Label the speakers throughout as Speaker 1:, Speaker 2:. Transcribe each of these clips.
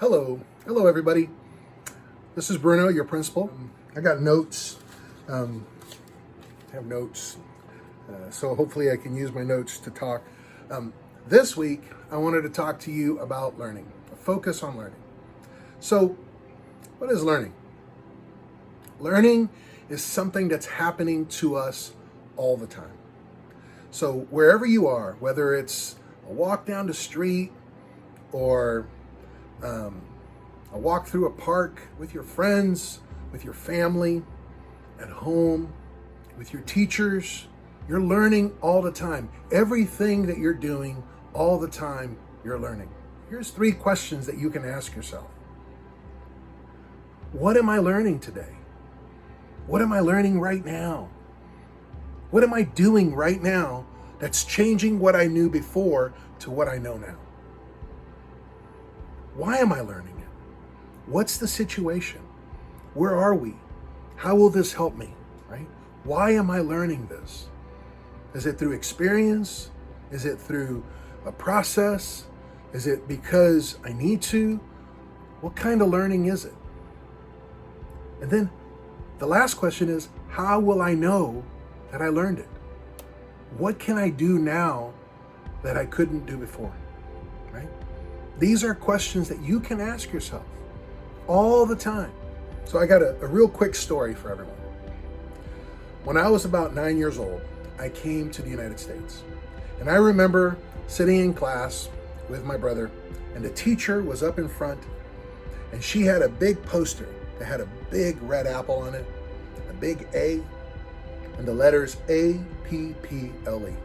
Speaker 1: Hello everybody. This is Bruno, your principal. I got notes. I have notes, so hopefully I can use my notes to talk. This week, I wanted to talk to you about learning, a focus on learning. So, what is learning? Learning is something that's happening to us all the time. So, wherever you are, whether it's a walk down the street or a walk through a park with your friends, with your family, at home, with your teachers, you're learning all the time. Everything that you're doing all the time, you're learning. Here's 3 questions that you can ask yourself. What am I learning today? What am I learning right now? What am I doing right now that's changing what I knew before to what I know now? Why am I learning it? What's the situation? Where are we? How will this help me, right? Why am I learning this? Is it through experience? Is it through a process? Is it because I need to? What kind of learning is it? And then the last question is, how will I know that I learned it? What can I do now that I couldn't do before, right? These are questions that you can ask yourself all the time. So I got a real quick story for everyone. When I was about 9 years old, I came to the United States. And I remember sitting in class with my brother, and the teacher was up in front, and she had a big poster that had a big red apple on it, a big A, and the letters APPLE.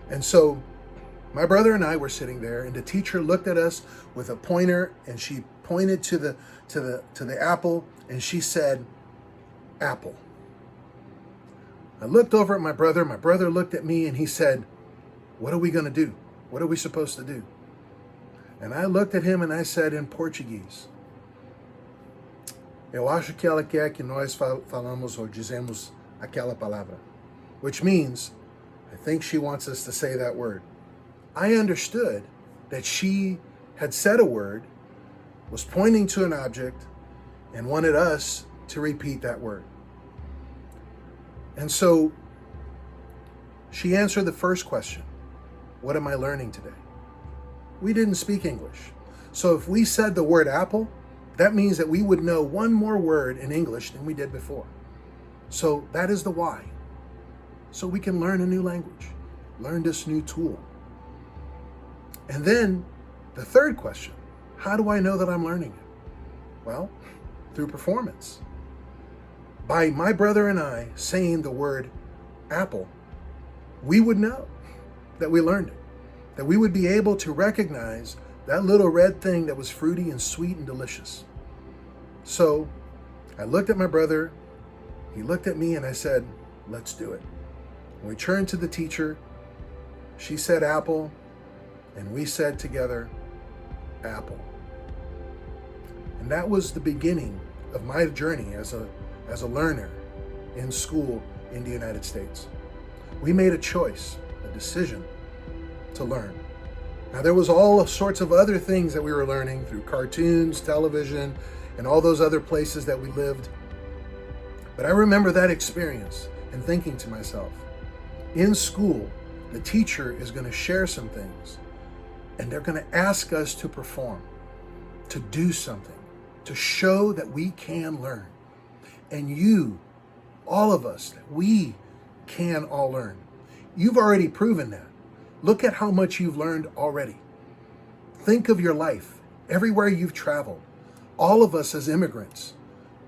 Speaker 1: And so my brother and I were sitting there, and the teacher looked at us with a pointer, and she pointed to the apple, and she said, "Apple." I looked over at my brother. My brother looked at me, and he said, "What are we going to do? What are we supposed to do?" And I looked at him, and I said in Portuguese, "Eu acho que ela quer que nós falamos ou dizemos aquela palavra," which means, I think she wants us to say that word. I understood that she had said a word, was pointing to an object, and wanted us to repeat that word. And so she answered the first question, what am I learning today? We didn't speak English. So if we said the word apple, that means that we would know one more word in English than we did before. So that is the why. So we can learn a new language, learn this new tool. And then the third question, how do I know that I'm learning it? Well, through performance. By my brother and I saying the word apple, we would know that we learned it, that we would be able to recognize that little red thing that was fruity and sweet and delicious. So I looked at my brother, he looked at me, and I said, let's do it. And we turned to the teacher, she said apple, and we said together, apple. And that was the beginning of my journey as a learner in school in the United States. We made a choice, a decision to learn. Now there was all sorts of other things that we were learning through cartoons, television, and all those other places that we lived. But I remember that experience and thinking to myself, in school, the teacher is going to share some things, and they're going to ask us to perform, to do something, to show that we can learn. And you, all of us, that we can all learn. You've already proven that. Look at how much you've learned already. Think of your life, everywhere you've traveled. All of us as immigrants,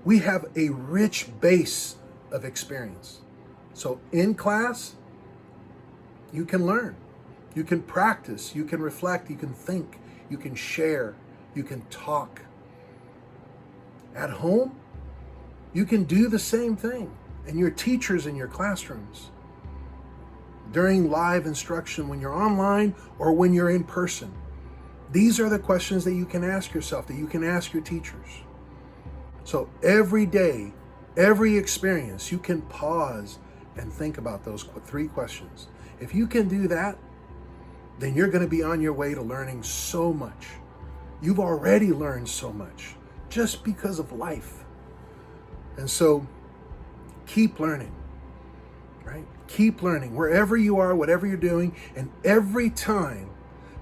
Speaker 1: we have a rich base of experience. So in class, you can learn. You can practice, you can reflect, you can think, you can share, you can talk. At home, you can do the same thing. And your teachers in your classrooms, during live instruction, when you're online or when you're in person. These are the questions that you can ask yourself, that you can ask your teachers. So every day, every experience, you can pause and think about those 3 questions. If you can do that, then you're going to be on your way to learning so much. You've already learned so much just because of life. And so keep learning, right? Keep learning wherever you are, whatever you're doing. And every time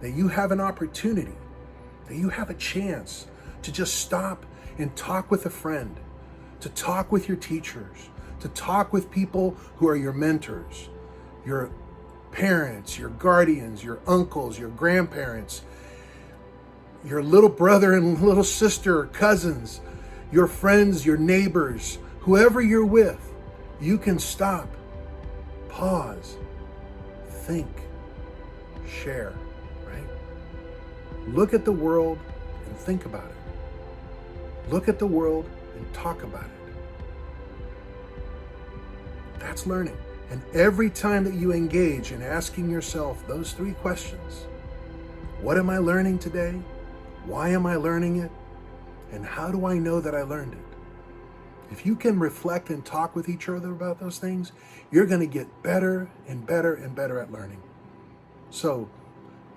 Speaker 1: that you have an opportunity, that you have a chance to just stop and talk with a friend, to talk with your teachers, to talk with people who are your mentors, your parents, your guardians, your uncles, your grandparents, your little brother and little sister or cousins, your friends, your neighbors, whoever you're with, you can stop, pause, think, share, right? Look at the world and think about it. Look at the world and talk about it. That's learning. And every time that you engage in asking yourself those three questions, what am I learning today? Why am I learning it? And how do I know that I learned it? If you can reflect and talk with each other about those things, you're going to get better and better and better at learning. So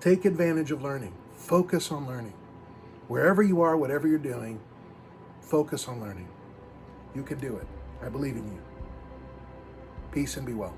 Speaker 1: take advantage of learning. Focus on learning. Wherever you are, whatever you're doing, focus on learning. You can do it. I believe in you. Peace and be well.